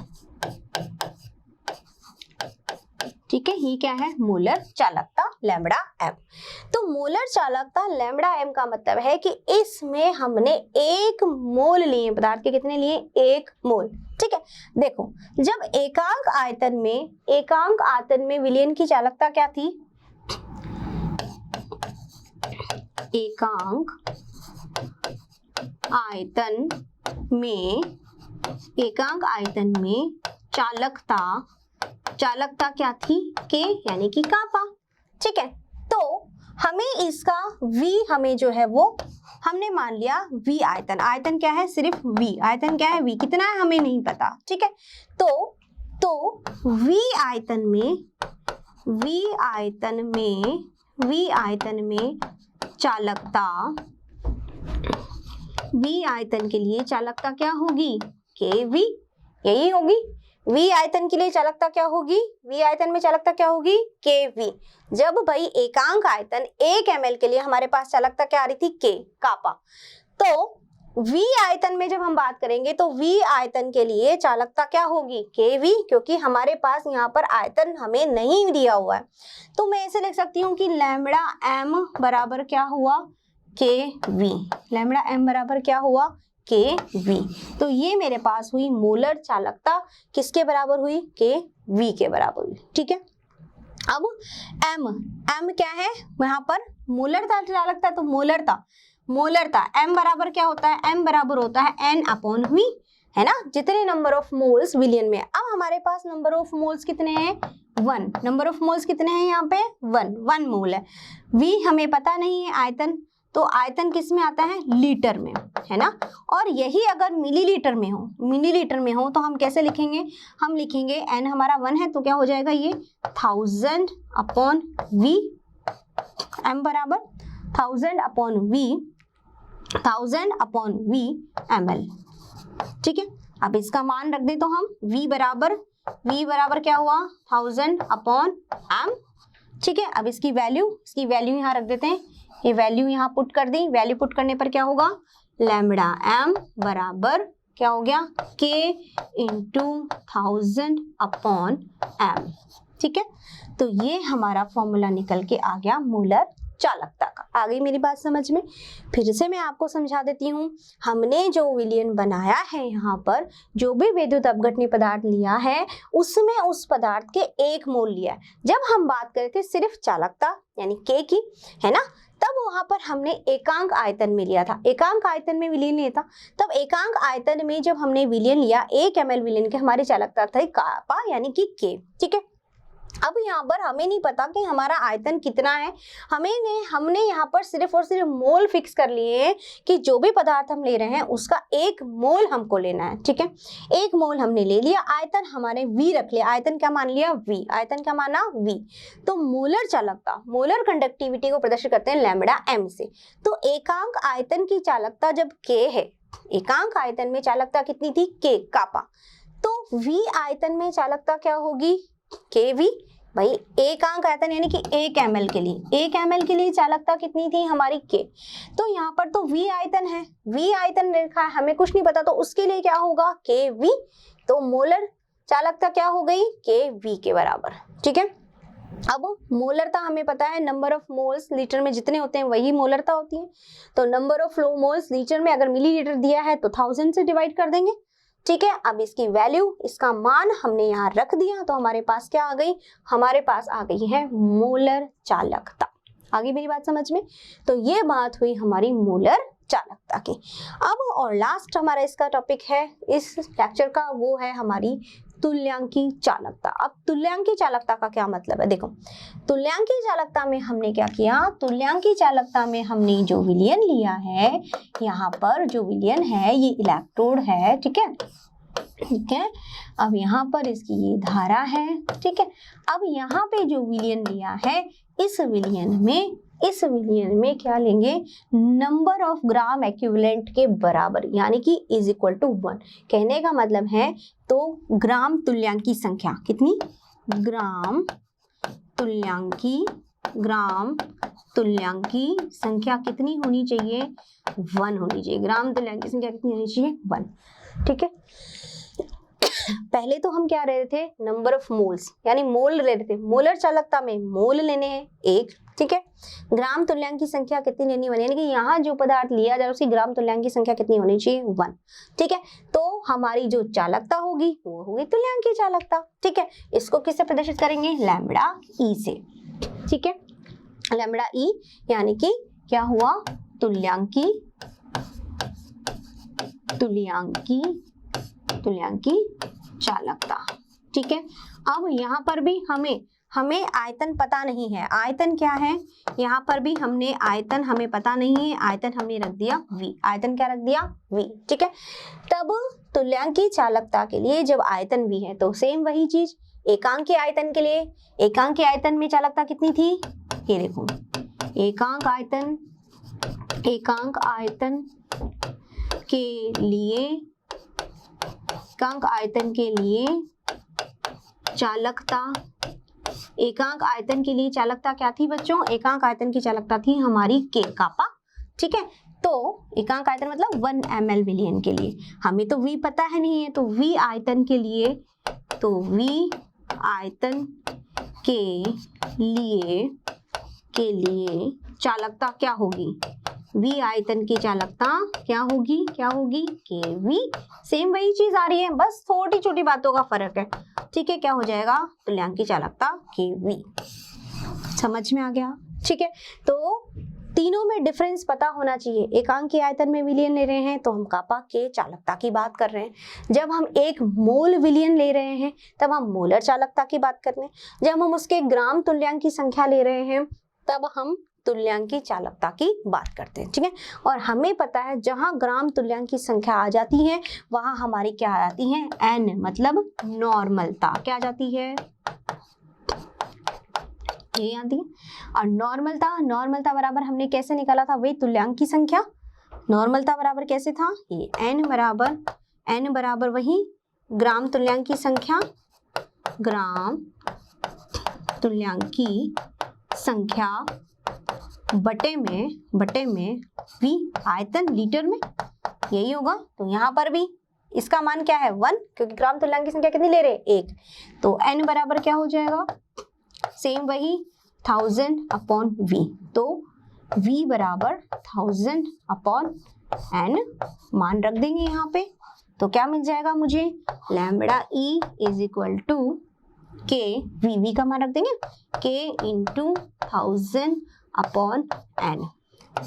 ठीक है, ये क्या है? मोलर चालकता लैम्बडा एम। तो मोलर चालकता लैम्बडा एम का मतलब है कि इसमें हमने 1 मोल लिए पदार्थ के। कितने लिए? 1 मोल। ठीक है, देखो, जब एकांक आयतन में विलयन की चालकता क्या थी? एकांक आयतन में चालकता क्या थी? के यानी कि कापा। ठीक है, तो हमें इसका V हमें जो है वो हमने मान लिया V आयतन क्या है? सिर्फ V आयतन क्या है? V कितना है हमें नहीं पता। ठीक है, तो V आयतन में चालकता, V आयतन के लिए चालकता क्या होगी? KV। यही होगी। V आयतन के लिए चालकता क्या होगी? V आयतन में चालकता क्या होगी? KV। जब भाई एकांक आयतन 1 ml के लिए हमारे पास चालकता क्या आ रही थी? K, कापा। तो V आयतन में जब हम बात करेंगे तो V आयतन के लिए चालकता क्या होगी? KV, क्योंकि हमारे पास यहाँ पर आयतन हमें नहीं दिया हुआ है। तो मैं ऐसे लिख सकती हूँ कि लैम्बडा एम बराबर क्या हुआ? KV। लैम्बडा एम बराबर क्या हुआ? KV। तो ये मेरे पास हुई मोलर चालकता। किसके बराबर हुई? KV के बराबर हुई। ठीक है, अब M क्या है? यहाँ पर मोलर चालकता, तो मोलरता M बराबर क्या होता है? M बराबर होता है N/V, है ना? जितने नंबर ऑफ मोल्स विलयन में। अब हमारे पास नंबर ऑफ मोल्स कितने हैं? 1। नंबर ऑफ मोल्स कितने हैं यहाँ पे? 1 मोल है। V हमें पता नहीं है आयतन, तो आयतन किस में आता है? लीटर में, है ना? और यही अगर मिलीलीटर में हो तो हम कैसे लिखेंगे? हम लिखेंगे n हमारा 1 है तो क्या हो जाएगा? ये 1000/V। m बराबर 1000/V ml। ठीक है, अब इसका मान रख दे तो हम V बराबर क्या हुआ? 1000/m। ठीक है, अब इसकी वैल्यू यहाँ रख देते हैं ये वैल्यू यहाँ पुट कर दी, वैल्यू पुट करने पर क्या होगा, लैम्बडा m बराबर क्या हो गया, k इंटू 1000 अपॉन m। ठीक है, तो ये हमारा फॉर्मूला निकल के आ गया मोलर चालकता का। आ गई मेरी बात समझ में? फिर से मैं आपको समझा देती हूँ। हमने जो विलयन बनाया है, यहाँ पर जो भी विद्युत अपघटनीय पदार्थ लिया है उसमें उस पदार्थ के 1 मोल लिया है। जब हम बात कर रहे थे सिर्फ चालकता यानी K की, है ना, तब वहां पर हमने एकांक आयतन में लिया था, एकांक आयतन में विलयन लिया था। तब एकांक आयतन में जब हमने विलयन लिया 1 ml विलयन के, हमारी चालकता था कापा यानी कि K। ठीक है, अब यहाँ पर हमें नहीं पता कि हमारा आयतन कितना है, हमने यहाँ पर सिर्फ और सिर्फ मोल फिक्स कर लिए हैं कि जो भी पदार्थ हम ले रहे हैं उसका 1 मोल हमको लेना है। ठीक है, 1 मोल हमने ले लिया, आयतन हमारे V रख लिया, आयतन क्या मान लिया, V, आयतन क्या माना, V। तो मोलर चालकता, मोलर कंडक्टिविटी को प्रदर्शित करते हैं लैम्बडा m से। तो एकांक आयतन की चालकता जब K है, एकांक आयतन में चालकता कितनी थी, K कापा, तो V आयतन में चालकता क्या होगी, KV। भाई एकांक आयतन यानी कि 1 ml के लिए, 1 ml के लिए चालकता कितनी थी हमारी K। तो यहाँ पर तो V आयतन है, V आयतन लिखा है, हमें कुछ नहीं पता, तो उसके लिए क्या होगा, KV। तो मोलर चालकता क्या हो गई, KV के बराबर। ठीक है, अब मोलरता हमें पता है, नंबर ऑफ मोल्स लीटर में जितने होते हैं वही मोलरता होती है। तो number of flow moles litre में अगर मिलीलीटर दिया है तो 1000 से डिवाइड कर देंगे। ठीक है, अब इसकी वैल्यू, इसका मान हमने यहाँ रख दिया, तो हमारे पास क्या आ गई, हमारे पास आ गई है मोलर चालकता। आ गई मेरी बात समझ में? तो ये बात हुई हमारी मोलर चालकता की। अब और लास्ट हमारा इसका टॉपिक है इस लेक्चर का, वो है हमारी तुल्यांकी चालकता। अब तुल्यांकी चालकता का क्या मतलब है, देखो तुल्यांकी चालकता में हमने क्या किया, तुल्यांकी चालकता में हमने जो विलयन लिया है, यहाँ पर जो विलयन है ये इलेक्ट्रोड है। ठीक है, ठीक है, अब यहाँ पर इसकी ये धारा है। ठीक है, अब यहाँ पे जो विलयन लिया है, इस विलयन में क्या लेंगे, नंबर ऑफ ग्राम एक्विवेलेंट के बराबर, यानी कि इज इक्वल टू 1। कहने का मतलब है, तो ग्राम तुल्यांकी संख्या कितनी, ग्राम तुल्यांकी संख्या कितनी होनी चाहिए, 1 होनी चाहिए। ग्राम तुल्यांकी संख्या कितनी होनी चाहिए, 1। ठीक है, पहले तो हम क्या रहे थे, नंबर ऑफ मोल्स यानी मोल ले रहे थे, मोलर चालकता में मोल लेने हैं 1। ठीक है, ग्राम तुल्यांकी संख्या कितनी लेनी होनी, यानी कि यहाँ जो पदार्थ लिया जा रहा है उसकी ग्राम तुल्यांकी संख्या कितनी होनी चाहिए, 1। ठीक है, तो हमारी जो चालकता होगी वो होगी तुल्यांकी चालकता। ठीक है, इसको किससे प्रदर्शित करेंगे, लैम्बडा ई से। ठीक है, लैम्बडा ई यानी कि क्या हुआ, तुल्यांकी चालकता। ठीक है, अब यहाँ पर भी हमें आयतन पता नहीं है, आयतन क्या है, यहाँ पर भी हमने आयतन हमें पता नहीं है, आयतन हमने रख दिया V, आयतन क्या रख दिया, V। ठीक है, तब तुल्यांकी चालकता के लिए जब आयतन V है तो सेम वही चीज एकांकी आयतन के लिए, एकांकी आयतन में चालकता कितनी थी, ये देखो एकांक आयतन के लिए चालकता क्या थी बच्चों, एकांक आयतन की चालकता थी हमारी K कापा। ठीक है, तो एकांक आयतन मतलब 1 ml विलयन के लिए, हमें तो V पता है नहीं है, तो V आयतन के लिए चालकता क्या होगी, V आयतन की चालकता क्या होगी KV। सेम वही चीज आ रही है, बस छोटी छोटी बातों का फर्क है। ठीक है, क्या हो जाएगा, तुल्यांकी चालकता KV। समझ में आ गया? ठीक है, तो तीनों में डिफरेंस पता होना चाहिए। एकांकी आयतन में विलयन ले रहे हैं तो हम कापा के चालकता की बात कर रहे हैं, जब हम 1 मोल विलयन ले रहे हैं तब हम मोलर चालकता की बात कर रहे हैं, जब हम उसके ग्राम तुल्यांकी संख्या ले रहे हैं तब हम तुल्यांकी चालकता की बात करते हैं। ठीक है, और हमें पता है जहां ग्राम तुल्यांकी संख्या आ जाती है वहां हमारी क्या आ जाती है, n मतलब नॉर्मलता क्या आ जाती है, ये आती है। और नॉर्मलता बराबर हमने कैसे निकाला था, वही तुल्यांकी संख्या। नॉर्मलता बराबर कैसे था, ये n बराबर वही ग्राम तुल्यांकी संख्या, ग्राम तुल्यांकी संख्या बटे में v आयतन लीटर में, यही होगा। तो यहाँ पर भी इसका मान क्या है 1, क्योंकि ग्राम तुल्यांक की संख्या कितनी ले रहे हैं 1। तो n बराबर क्या हो जाएगा, सेम वही 1000 अपॉन v। तो v बराबर 1000 अपॉन n मान रख देंगे यहाँ पे। तो क्या मिल जाएगा मुझे, lambda E is equal to k, v का मान रख देंगे k इंटू 1000 अपॉन n।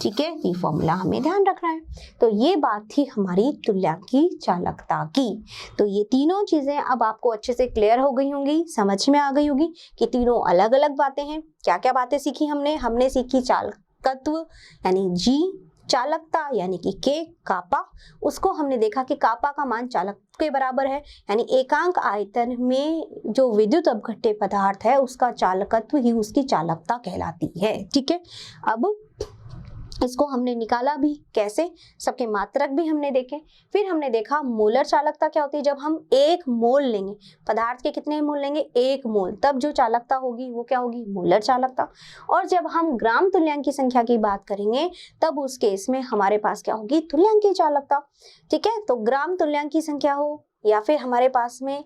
ठीक है, ये फॉर्मूला हमें ध्यान रखना है। तो ये बात थी हमारी तुल्यांकी चालकता की। तो ये तीनों चीजें अब आपको अच्छे से क्लियर हो गई होंगी, समझ में आ गई होगी कि तीनों अलग अलग बातें हैं। क्या क्या बातें सीखी हमने सीखी चालकत्व यानी जी, चालकता यानी कि के, कापा, उसको हमने देखा कि कापा का मान चालक के बराबर है, यानी एकांक आयतन में जो विद्युत अपघट्य पदार्थ है उसका चालकत्व ही उसकी चालकता कहलाती है। ठीक है, अब इसको हमने निकाला भी कैसे, सबके मात्रक भी हमने देखे। फिर हमने देखा मोलर चालकता क्या होती है। जब हम 1 मोल लेंगे पदार्थ के, कितने मोल लेंगे 1 मोल, तब जो चालकता होगी वो क्या होगी, मोलर चालकता। और जब हम ग्राम तुल्यांक की संख्या की बात करेंगे तब उस केस में हमारे पास क्या होगी, तुल्यांकी चालकता। ठीक है, तो ग्राम तुल्यांक की संख्या हो या फिर हमारे पास में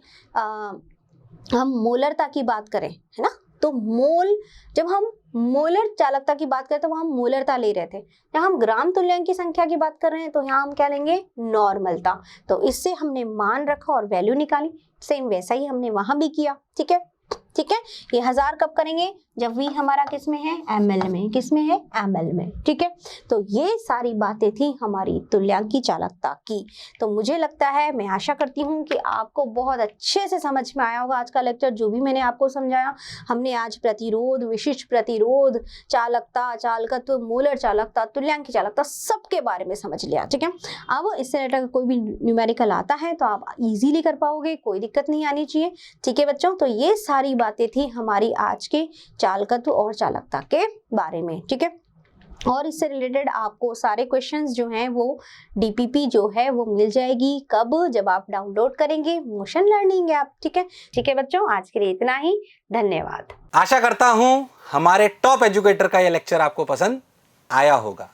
हम मोलरता की बात करें, है ना, तो मोल, जब हम मोलर चालकता की बात करें तो वहां हम मोलरता ले रहे थे। जब हम ग्राम तुल्यांक की संख्या की बात कर रहे हैं तो यहाँ हम क्या लेंगे, नॉर्मलता। तो इससे हमने मान रखा और वैल्यू निकाली। सेम वैसा ही हमने वहां भी किया। ठीक है, ठीक है, ये 1000 कब करेंगे, जब v हमारा किस में है, ml में, किस में है, ml में। ठीक है, तो ये सारी बातें थी हमारी तुल्यांकी चालकता की। तो मुझे लगता है, मैं आशा करती हूँ कि आपको बहुत अच्छे से समझ में आया होगा आज का लेक्चर, जो भी मैंने आपको समझाया। हमने आज प्रतिरोध, विशिष्ट प्रतिरोध, चालकता, चालकत्व, मोलर चालकता, तुल्यांकी चालकता, सबके बारे में समझ लिया। ठीक है, अब इससे रिलेटेड कोई भी न्यूमेरिकल आता है तो आप इजीली कर पाओगे, कोई दिक्कत नहीं आनी चाहिए। ठीक है बच्चों, तो ये सारी बातें थी हमारी आज के चालकत्व और चालकता के बारे में। ठीक है, और इससे रिलेटेड आपको सारे क्वेश्चंस जो हैं वो डीपीपी जो है वो मिल जाएगी। कब, जब आप डाउनलोड करेंगे मोशन लर्निंग ऐप। ठीक है बच्चों, आज के लिए इतना ही, धन्यवाद। आशा करता हूं हमारे टॉप एजुकेटर का यह लेक्चर आपको पसंद आया होगा।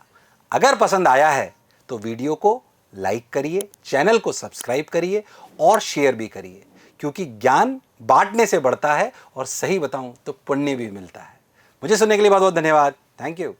अगर पसंद आया है तो वीडियो को लाइक करिए, चैनल को सब्सक्राइब करिए और शेयर भी करिए, क्योंकि ज्ञान बांटने से बढ़ता है और सही बताऊं तो पुण्य भी मिलता है। मुझे सुनने के लिए बहुत बहुत धन्यवाद। Thank you.